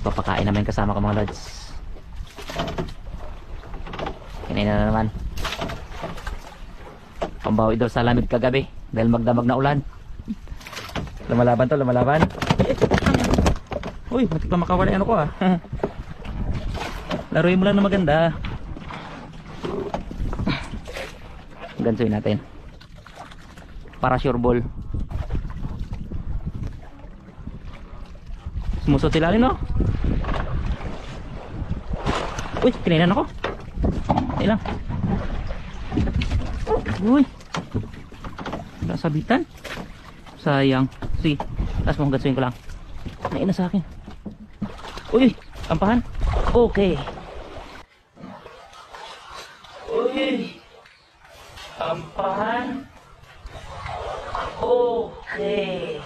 Papakain namin kasama ko mga lods. Kinain na naman. Pambawi daw sa lamig kagabi dahil magdamag na ulan. Lumalaban to, lumalaban. Uy, matik pa makawala ano ko ah. Laruin mo lang na maganda. Gansuin natin. Para sure ball. Sumusot sila rin, no? Uy, kinainan ako. Ay lang. Uy. Nasabitan. Sayang. Sige, taas mo, gansuin ko lang. Naina sa akin. Uy, ampahan. Okay. Uy. Ampahan. Okay.